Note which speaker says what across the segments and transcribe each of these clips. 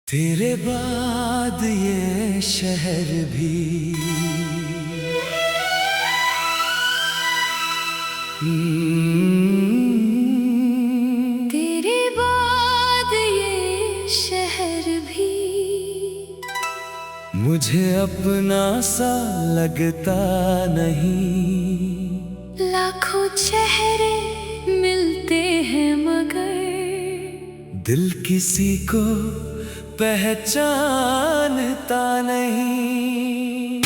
Speaker 1: तेरे बाद ये शहर भी
Speaker 2: तेरे बाद ये शहर भी
Speaker 1: मुझे अपना सा लगता नहीं।
Speaker 2: लाखों चेहरे मिलते हैं मगर
Speaker 1: दिल किसी को पहचानता नहीं।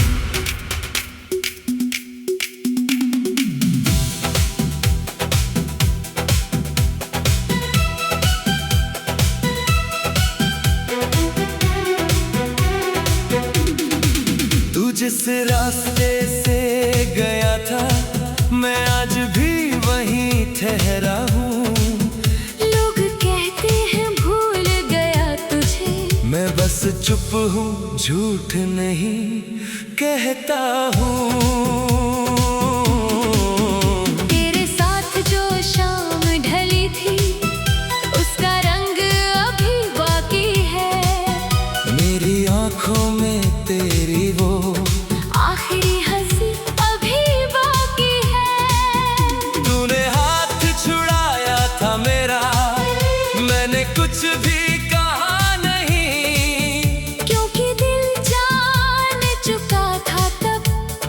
Speaker 1: तू जिस रास्ते से गया था मैं आज भी वहीं ठहरा हूँ। बस चुप हूँ, झूठ नहीं कहता हूँ।
Speaker 2: तेरे साथ जो शाम ढली थी उसका रंग अभी बाकी है।
Speaker 1: मेरी आँखों में तेरी वो
Speaker 2: आखिरी हंसी अभी बाकी है।
Speaker 1: तूने हाथ छुड़ाया था मेरा, मैंने कुछ भी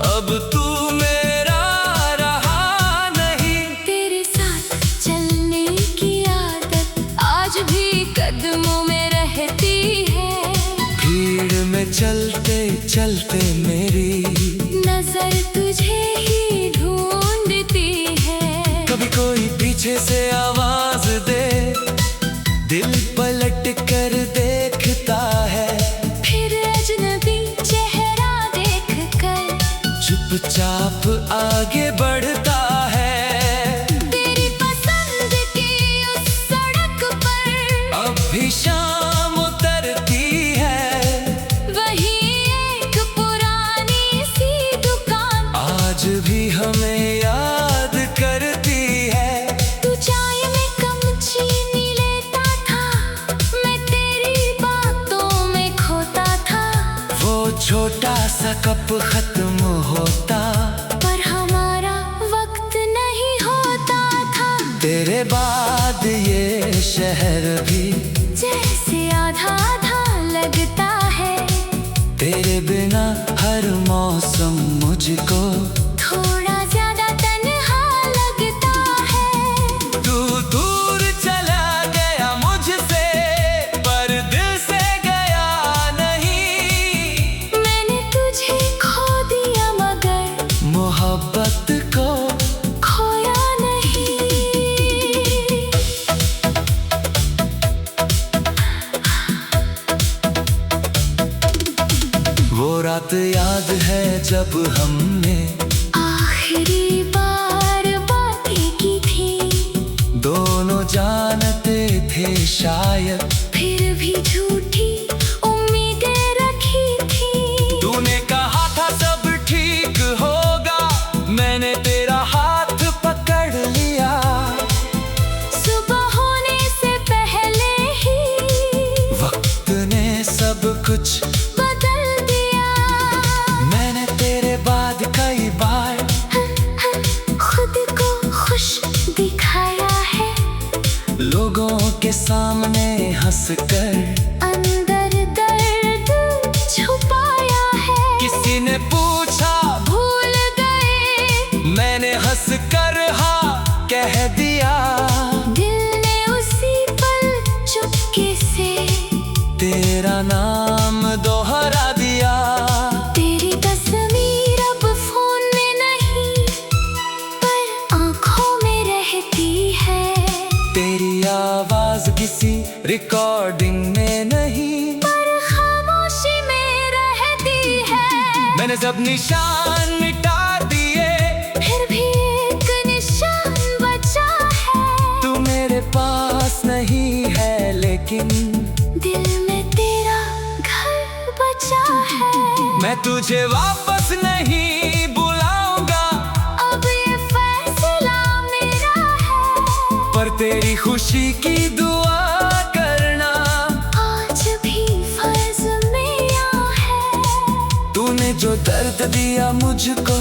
Speaker 1: अब तू मेरा रहा नहीं।
Speaker 2: तेरे साथ चलने की आदत आज भी कदमों में रहती है।
Speaker 1: भीड़ में चलते चलते मेरी
Speaker 2: नजर तुझे ही ढूंढती है।
Speaker 1: कभी कोई पीछे से आवाज दे, दिल पलट कर देखता है।
Speaker 2: फिर अजनबी चेहरा देखकर
Speaker 1: चुपचाप आगे बढ़ता है।
Speaker 2: तेरी पसंद की उस सड़क पर
Speaker 1: अब भी शाम उतरती है।
Speaker 2: वही एक पुरानी सी दुकान
Speaker 1: आज भी हमें याद करती है।
Speaker 2: तू चाय में कम चीनी लेता था, मैं तेरी बातों में खोता था।
Speaker 1: वो छोटा सा कप खत्म होता
Speaker 2: पर हमारा वक्त नहीं होता था।
Speaker 1: तेरे बाद ये शहर भी
Speaker 2: जैसे आधा आधा लगता है।
Speaker 1: तेरे बिना हर मौसम मुझको
Speaker 2: थोड़ा ज्यादा तन्हा लगता है।
Speaker 1: तू दूर चला गया मुझसे पर दिल से गया नहीं।
Speaker 2: मैंने तुझे खो दिया मगर
Speaker 1: मोहब्बत को
Speaker 2: खोया नहीं।
Speaker 1: वो रात याद है जब हमने
Speaker 2: आखिरी बार बातें की थी।
Speaker 1: दोनों जानते थे शायद
Speaker 2: फिर भी झूठी उम्मीदें रखी थी।
Speaker 1: तूने कहा था सब ठीक होगा, मैंने तेरा हाथ पकड़ लिया।
Speaker 2: सुबह होने से पहले ही
Speaker 1: वक्त ने सब कुछ
Speaker 2: बदल दिया।
Speaker 1: मैंने तेरे बाद कई बार
Speaker 2: खुद को खुश दिखाया है।
Speaker 1: लोगों के सामने हंसकर
Speaker 2: अंदर दर्द छुपाया है।
Speaker 1: किसी ने पूछा
Speaker 2: भूल गए,
Speaker 1: मैंने हंसकर हाँ कह दिया।
Speaker 2: दिल ने उसी पल चुपके से
Speaker 1: तेरा नाम दोहरा दिया।
Speaker 2: तेरी तस्वीर अब फोन में नहीं पर आंखों में रहती है।
Speaker 1: तेरी आवाज किसी रिकॉर्डिंग में नहीं
Speaker 2: पर खामोशी में रहती है।
Speaker 1: मैंने सब निशान मिटा दिए
Speaker 2: फिर भी एक निशान बचा है।
Speaker 1: तू मेरे पास नहीं है लेकिन
Speaker 2: दिल में तेरा घर बचा है।
Speaker 1: मैं तुझे वापस नहीं बुलाऊंगा,
Speaker 2: अब ये फैसला मेरा है।
Speaker 1: पर तेरी खुशी की दुआ करना
Speaker 2: आज भी
Speaker 1: जो दर्द दिया मुझको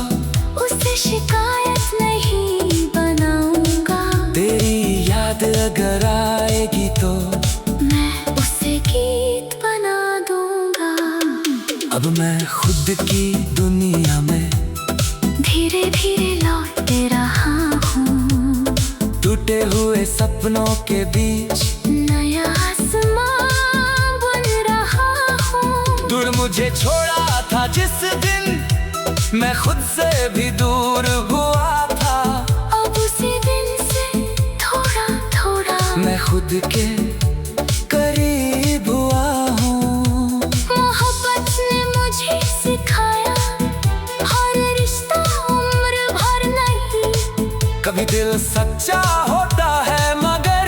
Speaker 2: उसे शिकायत नहीं बनाऊंगा।
Speaker 1: तेरी याद अगर आएगी तो
Speaker 2: मैं उसे गीत बना दूंगा।
Speaker 1: अब मैं खुद की दुनिया में
Speaker 2: धीरे धीरे लौट रहा हूँ।
Speaker 1: टूटे हुए सपनों के बीच
Speaker 2: नया आसमां बन रहा हूँ।
Speaker 1: दूर मुझे छोड़ा था जिस दिन मैं खुद से भी दूर हुआ था।
Speaker 2: अब उसी दिन से थोड़ा थोड़ा
Speaker 1: मैं खुद के करीब हुआ हूँ।
Speaker 2: मोहब्बत ने मुझे सिखाया हर रिश्ता उम्र भर नहीं।
Speaker 1: कभी दिल सच्चा होता है मगर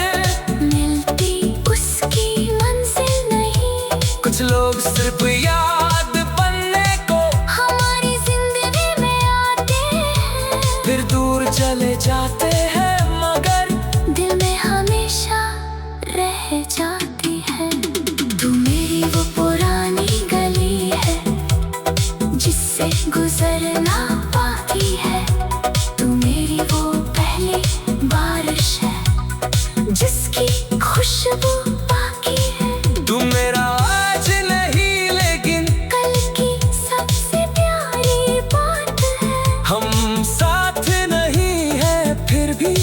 Speaker 2: मिलती उसकी मंजिल नहीं।
Speaker 1: कुछ लोग सिर्फ याद बनने को
Speaker 2: हमारी जिंदगी में आते हैं,
Speaker 1: फिर दूर चले जाते हैं मगर
Speaker 2: दिल में हमेशा रह जाती है। तू मेरी वो पुरानी गली है जिससे गुजरना बाकी है। तू मेरी वो पहली बारिश है जिसकी खुशबू बाकी है।
Speaker 1: तू मेरा आज नहीं लेकिन
Speaker 2: कल की सबसे प्यारी बात है।
Speaker 1: हम साथ नहीं है फिर भी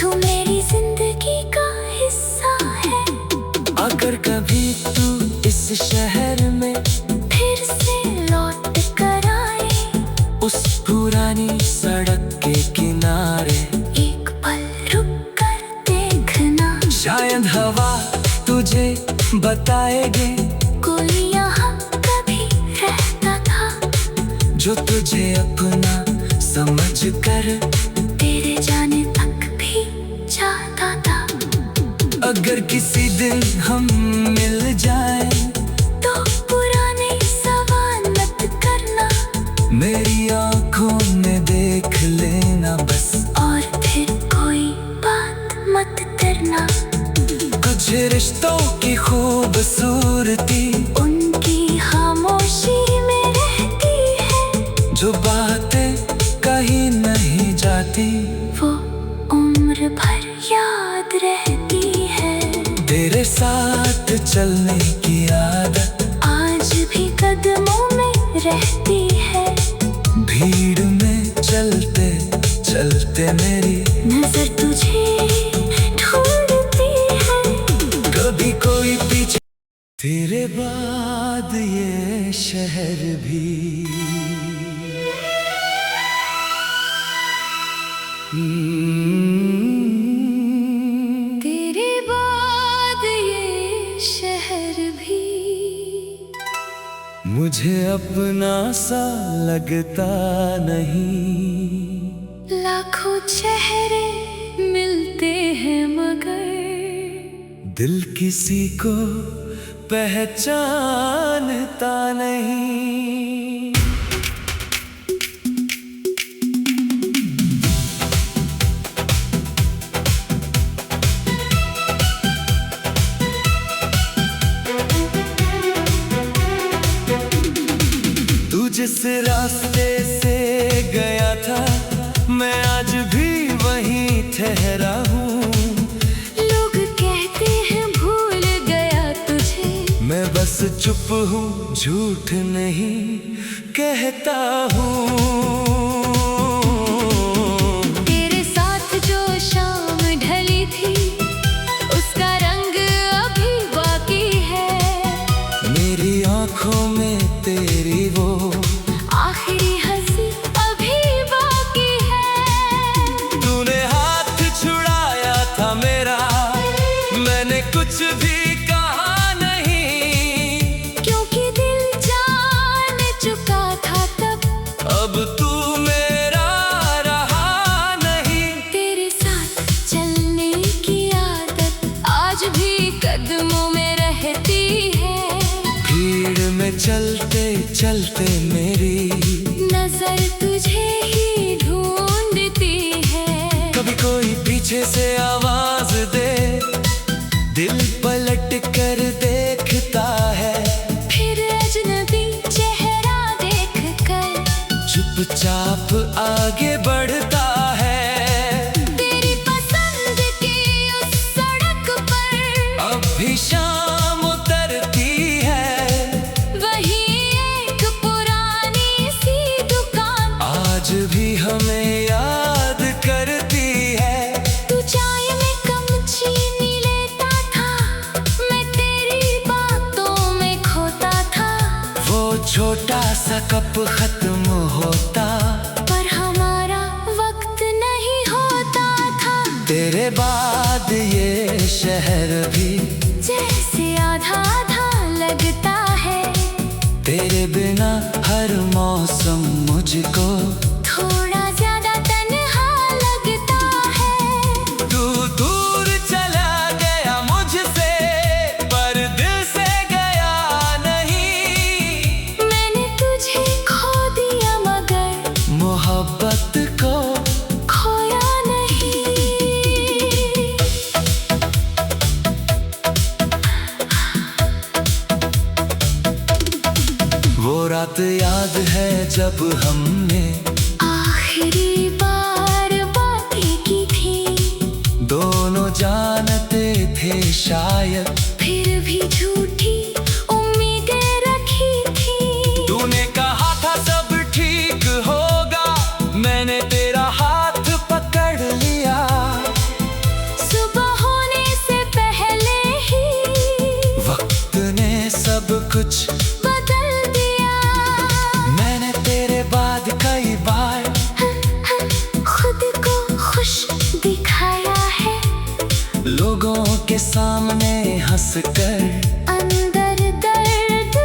Speaker 2: तू मेरी जिंदगी का हिस्सा है।
Speaker 1: अगर कभी तू इस शहर में
Speaker 2: फिर से लौट कर आए,
Speaker 1: उस पुरानी सड़क के किनारे
Speaker 2: एक पल रुक कर देखना।
Speaker 1: शायद हवा तुझे बताएगे
Speaker 2: कोई यहाँ कभी रहता था
Speaker 1: जो तुझे अपना समझ कर
Speaker 2: तेरे जाने तक भी चाहता था।
Speaker 1: अगर किसी दिन हम मिल जाए
Speaker 2: तो पुराने सवाल मत करना,
Speaker 1: मेरी आंखों में देख लेना बस।
Speaker 2: और फिर कोई बात मत करना।
Speaker 1: कुछ रिश्तों की खूबसूरती
Speaker 2: उनकी खामोशी में रहती है,
Speaker 1: जो बातें कहीं नहीं जाती
Speaker 2: वो उम्र भर याद रहती है।
Speaker 1: तेरे साथ चलने की आदत
Speaker 2: आज भी कदमों में रहती है।
Speaker 1: भीड़ में चलते चलते मेरी
Speaker 2: नजर तुझे ढूंढती है।
Speaker 1: कभी कोई पीछे तेरे बाद ये शहर भी
Speaker 2: तेरे बाद ये शहर भी
Speaker 1: मुझे अपना सा लगता नहीं।
Speaker 2: लाखों चेहरे मिलते हैं मगर
Speaker 1: दिल किसी को पहचानता नहीं। तू जिस रास्ते से गया था मैं आज भी वहीं ठहरा हूँ।
Speaker 2: लोग कहते हैं भूल गया तुझे,
Speaker 1: मैं बस चुप हूँ झूठ नहीं कहता हूँ।
Speaker 2: तेरे साथ जो शाम ढली थी उसका रंग अभी बाकी है।
Speaker 1: मेरी आंखों में तेरी वो
Speaker 2: आखिरी हंसी अभी बाकी है।
Speaker 1: तूने हाथ छुड़ाया था मेरा, मैंने कुछ भी कहा नहीं।
Speaker 2: क्योंकि दिल जान चुका था तब,
Speaker 1: अब तू मेरा रहा नहीं।
Speaker 2: तेरे साथ चलने की आदत आज भी कदमों में रहती है।
Speaker 1: भीड़ में चलते चलते मेरी
Speaker 2: नजर तुझे ही ढूंढती है।
Speaker 1: कभी कोई पीछे से आवाज दे, दिल पलट कर देखता है।
Speaker 2: फिर अजनबी चेहरा देख
Speaker 1: साफ आगे बढ़ता है।
Speaker 2: तेरी पसंद की उस सड़क पर
Speaker 1: अब भी शाम उतरती है,
Speaker 2: वही एक पुरानी सी दुकान
Speaker 1: आज भी हमें याद करती है।
Speaker 2: तू चाय में कम चीनी लेता था, मैं तेरी बातों में खोता था।
Speaker 1: वो छोटा सा कप खत्म होता,
Speaker 2: पर हमारा वक्त नहीं होता था।
Speaker 1: तेरे बाद ये शहर भी
Speaker 2: जैसे आधा आधा लगता है,
Speaker 1: तेरे बिना हर मौसम मुझको
Speaker 2: थोड़ा ज्यादा तन्हा लगता है।
Speaker 1: तू दूर चला गया मुझसे, पर दिल से गया नहीं।
Speaker 2: मैंने तुझे खो दिया मगर
Speaker 1: मोहब्बत को
Speaker 2: खोया नहीं।
Speaker 1: वो रात याद है जब हमने
Speaker 2: आखिरी बार बातें की थी,
Speaker 1: दोनों जानते थे शायद,
Speaker 2: फिर भी झूठी उम्मीदें रखी थी।
Speaker 1: तूने कहा था सब ठीक होगा, मैंने तेरा हाथ पकड़ लिया।
Speaker 2: सुबह होने से पहले ही
Speaker 1: वक्त ने सब कुछ
Speaker 2: बदल दिया।
Speaker 1: मैंने तेरे बाद कई बार
Speaker 2: खुद को खुश दिखाया है,
Speaker 1: लोगों के सामने हंसकर
Speaker 2: अंदर दर्द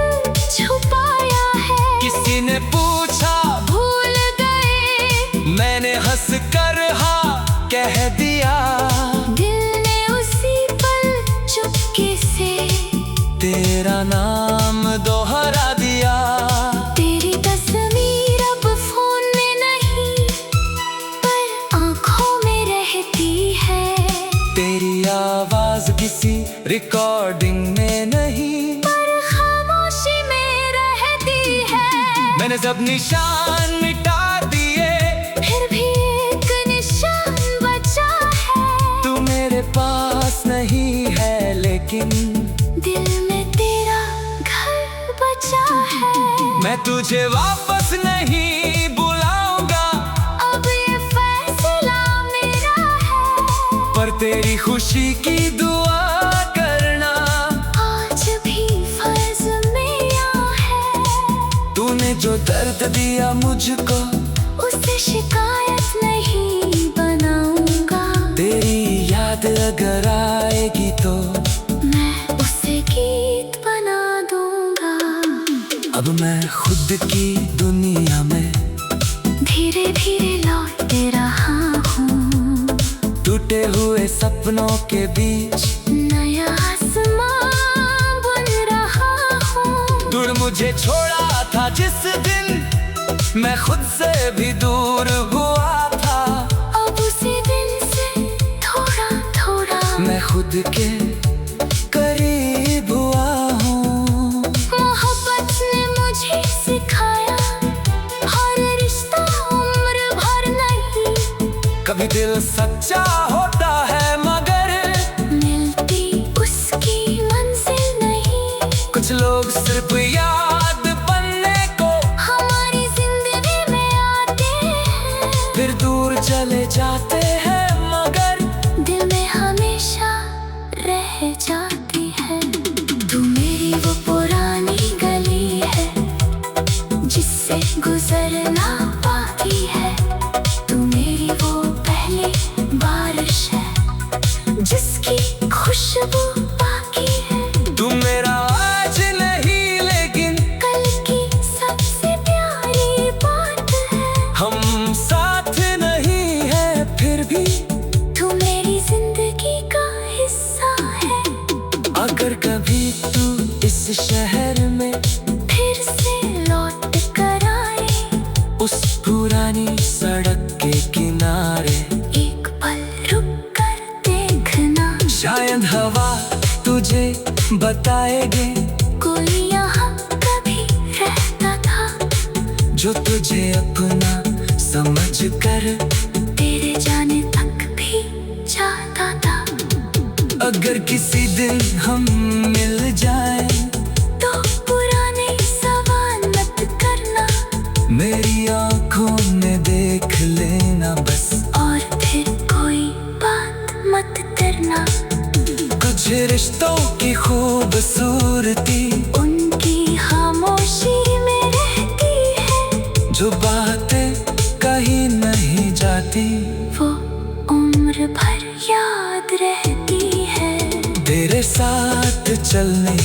Speaker 2: छुपाया है।
Speaker 1: किसी ने पूछा
Speaker 2: भूल गए,
Speaker 1: मैंने हंसकर हाँ कह दिया।
Speaker 2: दिल ने उसी पल चुपके से
Speaker 1: तेरा नाम दोहरा दिया।
Speaker 2: तेरी तस्वीर अब फोन में नहीं, पर आंखों में रहती है।
Speaker 1: तेरी आवाज किसी रिकॉर्डिंग में नहीं,
Speaker 2: पर खामोशी में रहती है।
Speaker 1: मैंने सब निशान मिटा दिए,
Speaker 2: फिर भी एक निशान बचा है।
Speaker 1: तू मेरे पास नहीं है लेकिन
Speaker 2: दिल में तेरा घर बचा है।
Speaker 1: मैं तुझे वापस नहीं बुलाऊंगा,
Speaker 2: अब ये फैसला मेरा है।
Speaker 1: पर तेरी खुशी की दुआ करना
Speaker 2: आज भी फर्ज मेरा है।
Speaker 1: तूने जो दर्द दिया मुझको,
Speaker 2: उसे शिकायत नहीं बनाऊंगा।
Speaker 1: तेरी याद अगर आएगी तो
Speaker 2: मैं उसे गीत बना दूंगा।
Speaker 1: अब मैं खुद की दुनिया में
Speaker 2: धीरे धीरे लौट रहा हूँ,
Speaker 1: टूटे हुए सपनों के बीच
Speaker 2: नया आसमां बन रहा हूँ।
Speaker 1: दूर मुझे छोड़ा था जिस दिन, मैं खुद से भी दूर हुआ था।
Speaker 2: अब उसी दिन से थोड़ा थोड़ा
Speaker 1: मैं खुद के करीब हुआ हूँ।
Speaker 2: मोहब्बत ने मुझे सिखाया, हर रिश्ता उम्र भर नहीं।
Speaker 1: कभी दिल सच्चा होता है मगर
Speaker 2: मिलती उसकी मंजिल नहीं।
Speaker 1: कुछ लोग सिर्फ याद बनने को
Speaker 2: हमारी जिंदगी में आते हैं,
Speaker 1: फिर दूर चले जाते हैं मगर
Speaker 2: दिल में हमेशा रह जाती है। तू मेरी वो पुरानी गली है, जिससे गुजरना बाकी है। तू मेरी वो पहली बारिश है, जिसकी खुशबू बाकी है।
Speaker 1: तू मेरा आज नहीं लेकिन
Speaker 2: कल की सबसे प्यारी बात है।
Speaker 1: हम साथ नहीं है फिर भी
Speaker 2: तू मेरी जिंदगी का हिस्सा है।
Speaker 1: अगर कभी तू इस शहर में
Speaker 2: फिर से लौट कर आए,
Speaker 1: उस पुरानी सड़क के किनारे,
Speaker 2: एक पल रुक कर देखना।
Speaker 1: शायद हवा तुझे बताएगे
Speaker 2: कोई यहाँ कभी रहता था,
Speaker 1: जो तुझे अपना समझ कर
Speaker 2: तेरे जाने तक भी चाहता था।
Speaker 1: अगर किसी दिन हम मिल जाए
Speaker 2: तो पुराने सवाल मत करना,
Speaker 1: मेरी आंखों में देख लेना बस,
Speaker 2: और फिर कोई बात मत करना।
Speaker 1: कुछ रिश्तों की खूबसूरती
Speaker 2: उनकी खामोशी में रहती है,
Speaker 1: जो बातें कहीं नहीं जाती
Speaker 2: वो उम्र भर याद रहती है।
Speaker 1: तेरे साथ चलने